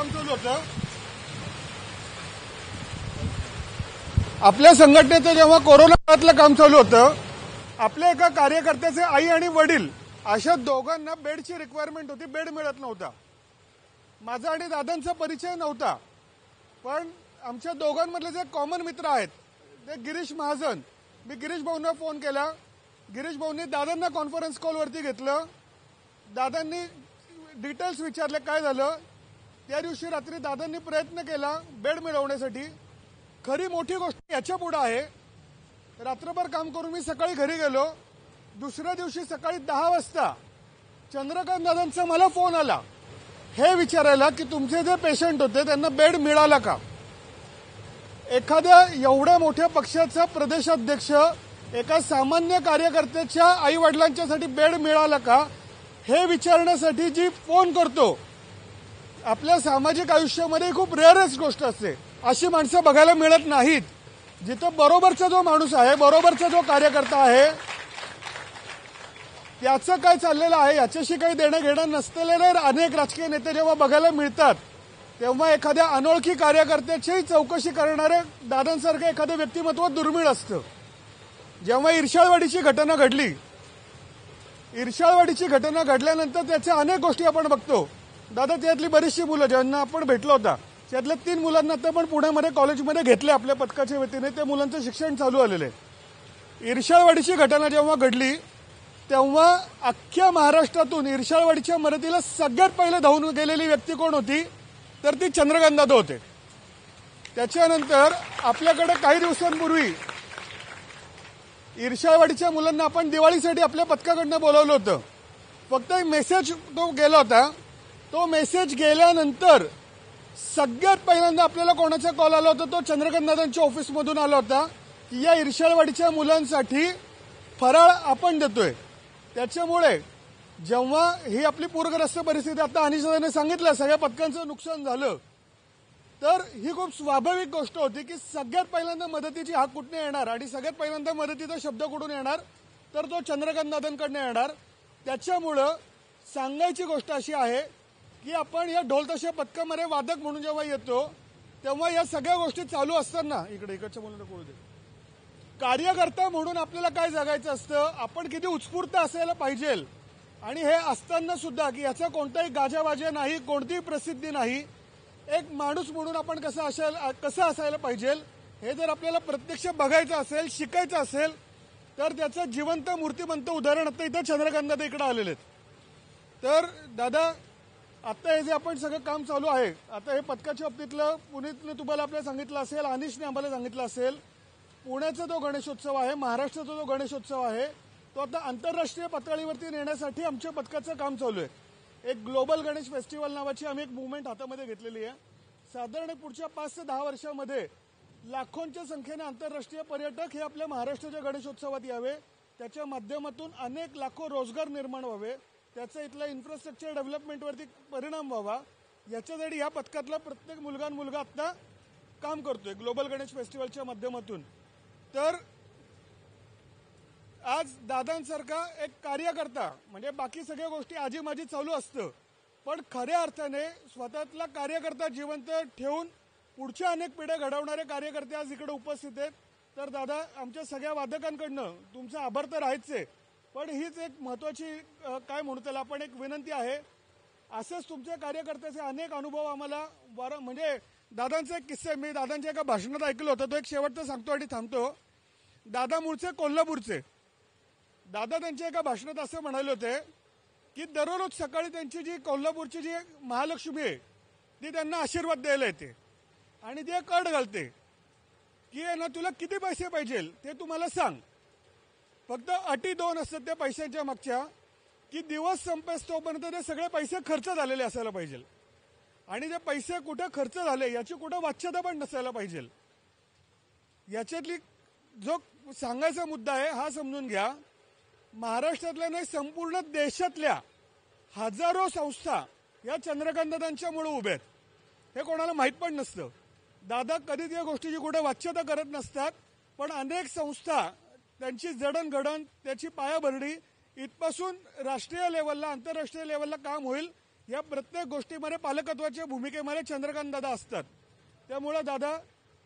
काम चालू होतं. आपल्या संघटनेचं जेव्हा कोरोना काळातलं काम चालू होतं, आपल्या एका कार्यकर्त्याचे आई आणि वडील अशा दोघांना बेडची रिक्वायरमेंट होती. बेड मिळत नव्हता. माझा आणि दादांचा परिचय नव्हता, पण आमच्या दोघांमधले जे कॉमन मित्र आहेत ते गिरीश महाजन. मी गिरीश भाऊंना फोन केला. गिरीश भाऊंनी दादांना कॉन्फरन्स कॉलवरती घेतलं. दादांनी डिटेल्स विचारले काय झालं. त्या दिवशी रात्री दादांनी प्रयत्न केला बेड मिळवण्यासाठी. खरी मोठी गोष्ट याच्या पुढे आहे. रात्रभर काम करून मी सकाळी घरी गेलो. दुसऱ्या दिवशी सकाळी 10 वाजता चंद्रकांत दादांचा मला फोन आला हे विचारायला की तुमचे जे पेशंट होते त्यांना बेड मिळाला का. एखाद्या एवढ्या मोठ्या पक्षाचा प्रदेशाध्यक्ष एका सामान्य कार्यकर्त्याच्या आई वडिलांच्यासाठी बेड मिळाला का हे विचारण्यासाठी जी फोन करतो, आपल्या सामाजिक आयुष्यामध्ये खूप रेअरेस्ट गोष्ट असते. अशी माणसं बघायला मिळत नाहीत. जिथं बरोबरचा जो माणूस आहे, बरोबरचा जो कार्यकर्ता आहे, त्याचं काय चाललेलं आहे याच्याशी काही देणं घेणं नसलेले अनेक राजकीय नेते जेव्हा बघायला मिळतात, तेव्हा एखाद्या अनोळखी कार्यकर्त्याची चौकशी करणारे दादांसारखं एखादं व्यक्तिमत्व दुर्मिळ असतं. जेव्हा इर्शाळवाडीची घटना घडली, इर्शाळवाडीची घटना घडल्यानंतर त्याच्या अनेक गोष्टी आपण बघतो. दादा त्यातली बरीचशी मुलं ज्यांना आपण भेटलो होता, त्यातल्या 3 मुलांना आता पण पुण्यामध्ये कॉलेजमध्ये घेतले आपल्या पथकाच्या वतीने. त्या मुलांचं शिक्षण चालू आलेलं आहे. इर्शाळवाडीची घटना जेव्हा घडली तेव्हा अख्ख्या महाराष्ट्रातून इर्शाळवाडीच्या मदतीला सगळ्यात पहिले धावून गेलेली व्यक्ती कोण होती तर ती चंद्रकांत दादा होते. त्याच्यानंतर आपल्याकडे काही दिवसांपूर्वी इर्शाळवाडीच्या मुलांना आपण दिवाळीसाठी आपल्या पथकाकडनं बोलावलं होतं. फक्त एक मेसेज तो गेला होता. तो मेसेज गेल्यानंतर सगळ्यात पहिल्यांदा आपल्याला कोणाचा कॉल आला होता तो चंद्रकांत दादांच्या ऑफिसमधून आला होता की या इर्शाळवाडीच्या मुलांसाठी फराळ आपण देतोय. त्याच्यामुळे जेव्हा ही आपली पूरग्रस्त परिस्थिती आता अनिशदाने सांगितलं सगळ्या पथकांचं नुकसान झालं, तर ही खूप स्वाभाविक गोष्ट होती की सगळ्यात पहिल्यांदा मदतीची हाक कुठून येणार आणि सगळ्यात पहिल्यांदा मदतीचा शब्द कुठून येणार तर तो चंद्रकांत दादांकडनं येणार. त्याच्यामुळं सांगायची गोष्ट अशी आहे की आपण या ढोलताशा पथकामध्ये वादक म्हणून जेव्हा येतो तेव्हा या सगळ्या गोष्टी चालू असताना इकडच्या मुलांना कळू दे, कार्यकर्ता म्हणून आपल्याला काय जगायचं असतं, आपण किती उत्स्फूर्त असायला पाहिजे आणि हे असताना सुद्धा की याचा कोणताही गाजावाजा नाही, कोणतीही प्रसिद्धी नाही, एक माणूस म्हणून आपण कसं असायला पाहिजे हे जर आपल्याला प्रत्यक्ष बघायचं असेल, शिकायचं असेल तर त्याचं जिवंत मूर्तिमंत उदाहरण आता इथं चंद्रकांत दादा इकडे आलेले आहेत. तर दादा आता हे जे आपण सगळं काम चालू आहे, आता हे पथकाच्या बाबतीतलं पुण्यातलं तुम्हाला आपल्याला सांगितलं असेल, अनिशने आम्हाला सांगितलं असेल, पुण्याचा जो गणेशोत्सव आहे, महाराष्ट्राचा जो गणेशोत्सव आहे तो आता आंतरराष्ट्रीय पातळीवरती नेण्यासाठी आमच्या पथकाचं काम चालू आहे. एक ग्लोबल गणेश फेस्टिवल नावाची आम्ही एक मुवमेंट हातामध्ये घेतलेली आहे. साधारण पुढच्या 5 ते 10 वर्षामध्ये लाखोंच्या संख्येने आंतरराष्ट्रीय पर्यटक हे आपल्या महाराष्ट्राच्या गणेशोत्सवात यावे, त्याच्या माध्यमातून अनेक लाखो रोजगार निर्माण व्हावे, त्याचा इथल्या इन्फ्रास्ट्रक्चर डेव्हलपमेंटवरती परिणाम व्हावा, याच्यासाठी या पथकातला प्रत्येक मुलगा आता काम करतोय ग्लोबल गणेश फेस्टिवलच्या माध्यमातून. तर आज दादांसारखा एक कार्यकर्ता म्हणजे बाकी सगळ्या गोष्टी आजी माझी चालू असतं, पण खऱ्या अर्थाने स्वतःतला कार्यकर्ता जिवंत ठेवून पुढच्या अनेक पिढ्या घडवणारे कार्यकर्ते आज इकडे उपस्थित आहेत. तर दादा आमच्या सगळ्या वादकांकडनं तुमचा आभार तर आहेच आहे, पण हीच एक महत्वाची काय म्हणू त्याला आपण एक विनंती आहे. असंच तुमच्या कार्यकर्त्याचे अनेक अनुभव आम्हाला म्हणजे दादांचा एक किस्सा मी दादांच्या एका भाषणात ऐकलं होतं, तो एक शेवटचा सांगतो आणि थांबतो. दादा मूळचे कोल्हापूरचे. दादा त्यांच्या एका भाषणात असं म्हणाले होते की दररोज सकाळी त्यांची जी कोल्हापूरची जी महालक्ष्मी आहे ती त्यांना आशीर्वाद द्यायला येते आणि ती एक अट घालते की ना तुला किती पैसे पाहिजे ते तुम्हाला सांग, फक्त अटी 2 असतात त्या पैशांच्या मागच्या की दिवस संपेस तोपर्यंत ते सगळे पैसे खर्च झालेले असायला पाहिजे आणि ते पैसे कुठे खर्च झाले याची कुठं वाच्यता पण नसायला पाहिजे. याच्यातली जो सांगायचा मुद्दा आहे हा समजून घ्या. महाराष्ट्रातल्या नाही संपूर्ण देशातल्या हजारो संस्था या चंद्रकांत दादांच्यामुळे उभ्या आहेत. हे कोणाला माहीत पण नसतं. दादा कधी त्या गोष्टीची कुठे वाच्यता करत नसतात, पण अनेक संस्था त्यांची जडणघडण त्याची पायाभरणी इथपासून राष्ट्रीय लेवलला आंतरराष्ट्रीय लेवलला काम होईल या प्रत्येक गोष्टीमध्ये पालकत्वाच्या भूमिकेमध्ये चंद्रकांत दादा असतात. त्यामुळे दादा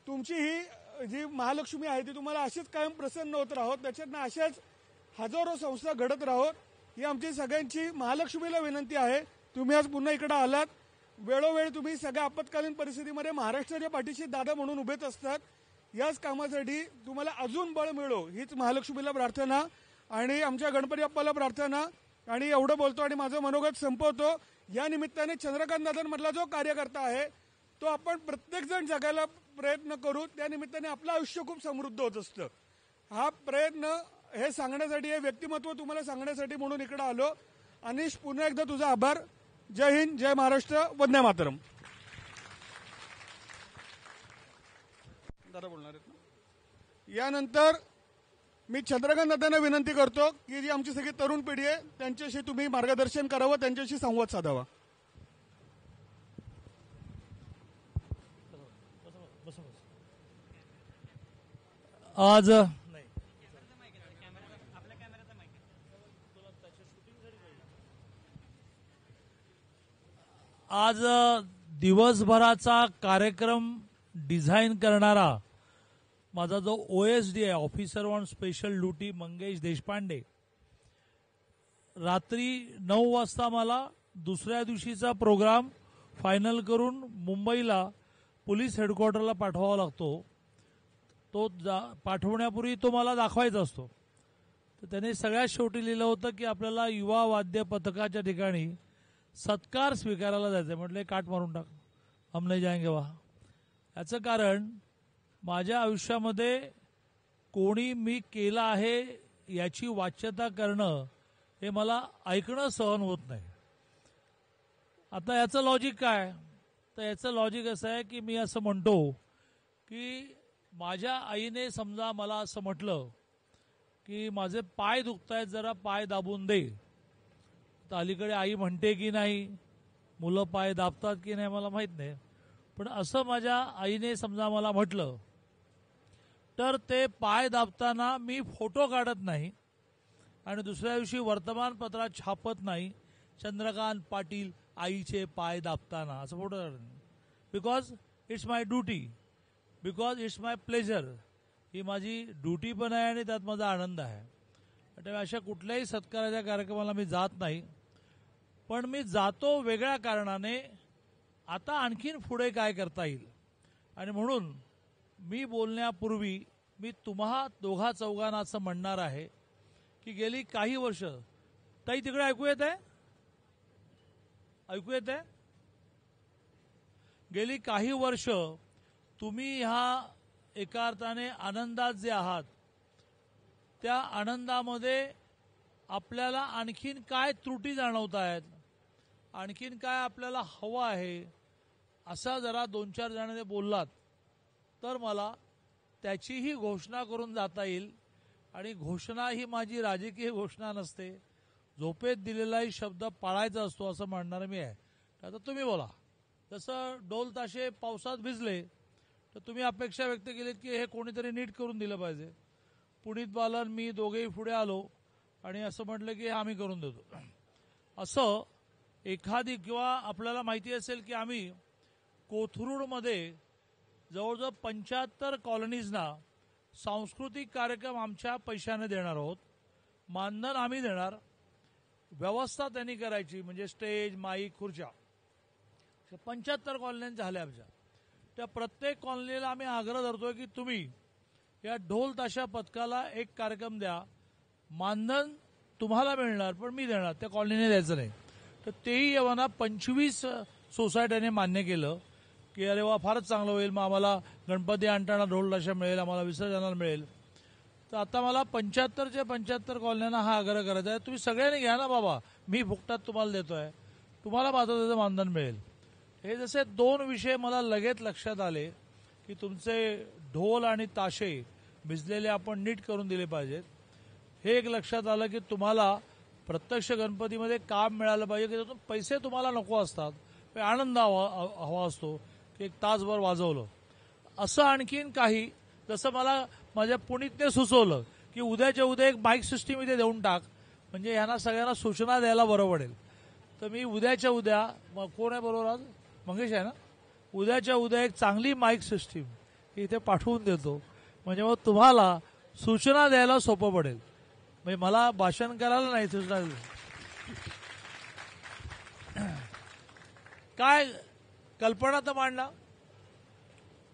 तुमची ही जी महालक्ष्मी आहे ती तुम्हाला अशीच कायम प्रसन्न होत राहोत, त्याच्यातनं अशाच हजारो संस्था घडत राहोत ही आमची सगळ्यांची महालक्ष्मीला विनंती आहे. तुम्ही आज पुन्हा इकडे आलात, वेळोवेळी तुम्ही सगळ्या आपत्कालीन परिस्थितीमध्ये महाराष्ट्राच्या पाठीशी दादा म्हणून उभेच असतात. याच कामासाठी तुम्हाला अजून बळ मिळो हीच महालक्ष्मीला प्रार्थना आणि आमच्या गणपती बाप्पाला प्रार्थना. आणि एवढं बोलतो आणि माझं मनोगत संपवतो. या निमित्ताने चंद्रकांत दादांमधला जो कार्यकर्ता आहे तो आपण प्रत्येकजण जगायला प्रयत्न करू. त्या निमित्ताने आपलं आयुष्य खूप समृद्ध होत असतं. हा प्रयत्न हे सांगण्यासाठी, हे व्यक्तिमत्व तुम्हाला सांगण्यासाठी म्हणून इकडे आलो. अनिश, पुन्हा एकदा तुझा आभार. जय हिंद, जय महाराष्ट्र, वंदे मातरम. दादा बोलणार आहेत ना. यानंतर मी चंद्रकांत दादांना विनंती करतो की जी आमची सगळी तरुण पिढी आहे त्यांच्याशी तुम्ही मार्गदर्शन करावं, त्यांच्याशी संवाद साधावा. आज आज दिवसभराचा कार्यक्रम डिझाईन करणारा माझा जो OSD आहे, officer on special duty, Mangesh Deshpande, रात्री 9 वाजता मला दुसऱ्या दिवशीचा प्रोग्राम फायनल करून मुंबईला पोलीस हेडक्वार्टरला पाठवावा लागतो. तो पाठवण्यापूर्वी तो मला दाखवायचा असतो. तर त्याने सगळ्यात शेवटी लिहिलं होतं की आपल्याला युवा वाद्य पथकाच्या ठिकाणी सत्कार स्वीकारायला जायचं. म्हटलं काट मारून टाक, हम नाही जाएंगे वहां. याचं कारण माझ्या आयुष्यामध्ये कोणी मी केलं आहे याची वाच्यता करणं हे मला ऐकणं सहन होत नाही. आता याचं लॉजिक काय? तर याचं लॉजिक असं आहे की मी असं म्हणतो की माझ्या आईने समजा मला असं म्हटलं की माझे पाय दुखतायत, जरा पाय दाबून दे. तर अलीकडे आई म्हणते की नाही, मुलं पाय दाबतात की नाही मला माहीत नाही, पण असं माझ्या आईने समजा मला म्हटलं तर ते पाय दाबताना मी फोटो काढत नाही आणि दुसऱ्या दिवशी वर्तमानपत्रात छापत नाही चंद्रकांत पाटील आईचे पाय दाबताना असं फोटो काढत नाही. Because it's my duty, because it's my pleasure. ही माझी ड्युटी पण आहे आणि त्यात माझा आनंद आहे. त्यामुळे अशा कुठल्याही सत्काराच्या कार्यक्रमाला मी जात नाही. पण मी जातो वेगळ्या कारणाने, आता आणखीन पुढे काय करता येईल. आणि म्हणून मी बोलण्यापूर्वी मी तुम्हा दोघा चौघांना असं म्हणणार आहे की गेली काही वर्ष, ताई तिकडे ऐकू येत आहे, ऐकू येत आहे, गेली काही वर्ष तुम्ही ह्या एका अर्थाने आनंदात जे आहात त्या आनंदामध्ये आपल्याला आणखीन काय त्रुटी जाणवत आहेत, आणखीन काय आपल्याला हवं आहे, असा जरा 2-4 जणांनी बोललात तर मला त्याचीही घोषणा करून जाता येईल. आणि घोषणा ही माझी राजकीय घोषणा नसते, झोपेत दिलेलाही शब्द पाळायचा असतो असं म्हणणार मी आहे. आता तुम्ही बोला. जसं ढोल ताशे पावसात भिजले तर तुम्ही अपेक्षा व्यक्त केलीत की हे कोणीतरी नीट करून दिलं पाहिजे. पुनीत बालन मी दोघेही पुढे आलो आणि असं म्हटलं की आम्ही करून देतो. असं एखादी, किंवा आपल्याला माहिती असेल की आम्ही कोथरूडमध्ये जवळजवळ 75 कॉलनीजना सांस्कृतिक कार्यक्रम आमच्या पैशाने देणार आहोत. मानधन आम्ही देणार, व्यवस्था त्यांनी करायची, म्हणजे स्टेज, माईक, खुर्च्या. 75 कॉलन्या झाल्या आमच्या. त्या प्रत्येक कॉलनीला आम्ही आग्रह धरतोय की तुम्ही या ढोल ताशा पथकाला एक कार्यक्रम द्या. मानधन तुम्हाला मिळणार पण मी देणार, त्या कॉलनीने द्यायचं नाही. तर तेही येवाना 25 सोसायट्याने मान्य केलं की अरे वा फारच चांगलं होईल, मग आम्हाला गणपती आणताना ढोल ताशा मिळेल, आम्हाला विसर्जनाला मिळेल. तर आता मला 75च्या 75 कॉलन्यांना हा आग्रह करायचा आहे, तुम्ही सगळ्यांनी घ्या ना बाबा, मी फुकटात तुम्हाला देतोय, तुम्हाला मात्र त्याचं मानधन मिळेल. हे जसे 2 विषय मला लगेच लक्षात आले की तुमचे ढोल आणि ताशे भिजलेले आपण नीट करून दिले पाहिजेत. हे एक लक्षात आलं की तुम्हाला प्रत्यक्ष गणपतीमध्ये काम मिळालं पाहिजे, की त्यातून पैसे तुम्हाला नको असतात, पण आनंद हवा असतो की एक तासभर वाजवलं. असं आणखीन काही, जसं मला माझ्या पुनीतने सुचवलं की उद्याच्या उद्या एक माईक सिस्टीम इथे देऊन टाक, म्हणजे ह्यांना सगळ्यांना सूचना द्यायला बरं पडेल. तर मी उद्याच्या उद्या कोण आहे बरोबर आज मंगेश आहे ना, उद्याच्या उद्या एक चांगली माईक सिस्टीम इथे पाठवून देतो, म्हणजे मग तुम्हाला सूचना द्यायला सोपं पडेल. म्हणजे मला भाषण करायला नाही, सूचना काय कल्पना तर मांडा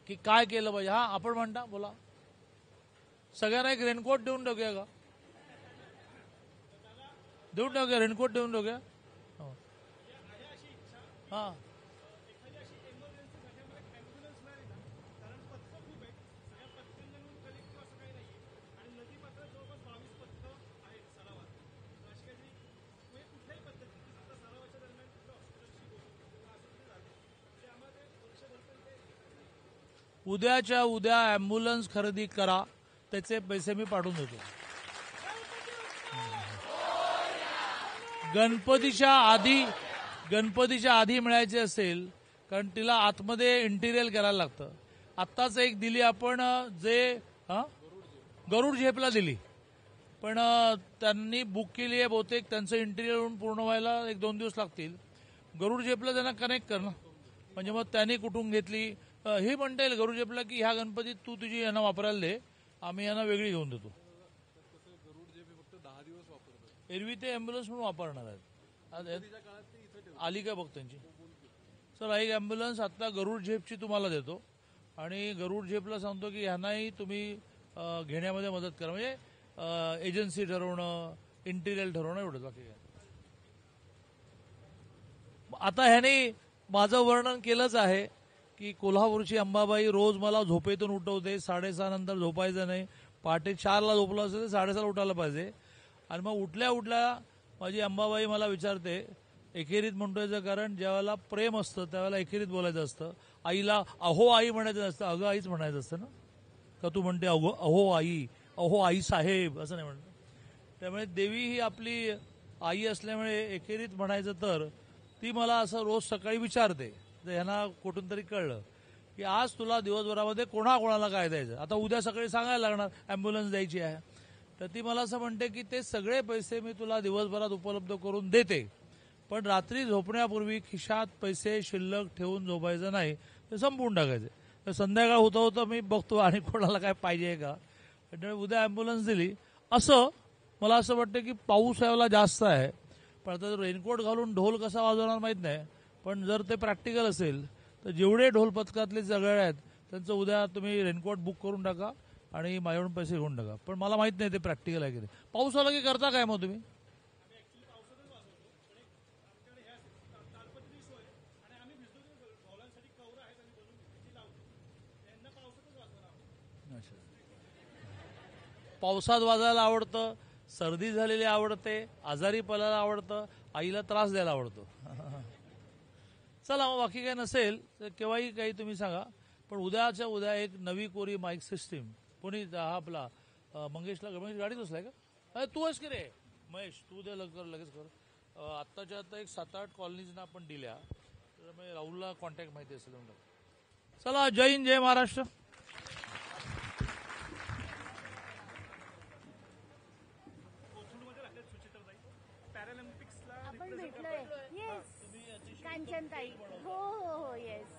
की काय केलं पाहिजे. हा आपण म्हणता बोला. सगळ्यांना एक रेनकोट देऊन टाकूया का? देऊन टाकूया, रेनकोट देऊन टाकूया. हा उद्याच्या उद्या अँब्युलन्स खरेदी करा, त्याचे पैसे मी पाठवून देतो. गणपतीच्या आधी मिळायचे असेल, कारण तिला आतमध्ये इंटिरियर करायला लागतं. आत्ताच एक दिली आपण, जे गरुड झेपला दिली, पण त्यांनी बुक केली आहे, बहुतेक त्यांचं इंटिरियर होऊन पूर्ण व्हायला 1-2 दिवस लागतील. गरुड झेपला त्यांना कनेक्ट कर ना, म्हणजे मग त्यांनी कुठून घेतली हे म्हणता येईल गरुड झेपला की ह्या गणपतीत तू तुझी यांना वापरायला दे, आम्ही यांना वेगळी घेऊन देतो. एरवी ते अँब्युलन्स म्हणून वापरणार आहेत. आली का बघ त्यांची. चल, एक अँब्युलन्स आता गरुड झेपची तुम्हाला देतो आणि गरुड झेपला सांगतो की ह्यांनाही तुम्ही घेण्यामध्ये मदत करा. म्हणजे एजन्सी ठरवणं, इंटिरियर ठरवणं एवढंच, बाकी काय. आता ह्याने माझं वर्णन केलंच आहे की कोल्हापूरची अंबाबाई रोज मला झोपेतून उठवते. 6:30 नंतर झोपायचं नाही. पहाटे 4ला झोपलं असेल तर 6:30 उठायला पाहिजे. आणि मग उठल्या उठल्या माझी अंबाबाई मला विचारते, एकेरीत म्हणतो याचं कारण ज्यावेळेला प्रेम असतं त्यावेळेला एकेरीत बोलायचं असतं. आईला अहो आई म्हणायचं नसतं, अगं आईच म्हणायचं असतं ना, का तू म्हणते अहो आई, अहो आई साहेब असं नाही म्हणत. त्यामुळे देवी ही आपली आई असल्यामुळे एकेरीत म्हणायचं, तर ती मला असं रोज सकाळी विचारते. तर ह्यांना कुठून तरी कळलं की आज तुला दिवसभरामध्ये कोणाकोणाला काय द्यायचं. आता उद्या सकाळी सांगायला लागणार अँब्युलन्स द्यायची आहे, तर ती मला असं म्हणते की ते सगळे पैसे मी तुला दिवसभरात उपलब्ध करून देते, पण रात्री झोपण्यापूर्वी खिशात पैसे शिल्लक ठेवून झोपायचं नाही, ते संपवून टाकायचे. तर संध्याकाळ होतं होतं मी बघतो आणि कोणाला काय पाहिजे का, उद्या अँब्युलन्स दिली. असं मला असं वाटतं की पाऊस यावेळेला जास्त आहे, पण आता रेनकोट घालून ढोल कसा वाजवणार माहीत नाही, पण जर ते प्रॅक्टिकल असेल तर जेवढे ढोल पथकातले सगळे आहेत त्यांचं उद्या तुम्ही रेनकोट बुक करून टाका आणि माझ्याकडून पैसे घेऊन टाका. पण मला माहित नाही ते प्रॅक्टिकल आहे की नाही. पाऊस आला की करता काय मग तुम्ही? पावसात वाजायला आवडतं, सर्दी झालेली आवडते, आजारी पडायला आवडतं, आईला त्रास द्यायला आवडतो. चला, मग बाकी काय नसेल तर केव्हाही काही तुम्ही सांगा. पण उद्याच्या उद्या एक नवी कोरी माईक सिस्टीम कोणी हा आपला मंगेशला गाडीत बसलाय का? अरे तू आहेस की रे महेश, तू दे लगेच कर. आत्ताच्या आता एक 7-8 कॉलनीजना आपण दिल्या, तर राहुलला कॉन्टॅक्ट माहिती असेल. चला, जय हिंद, जय महाराष्ट्र. आपण भेटलोय. येस, कांचनताई. हो हो हो, येस.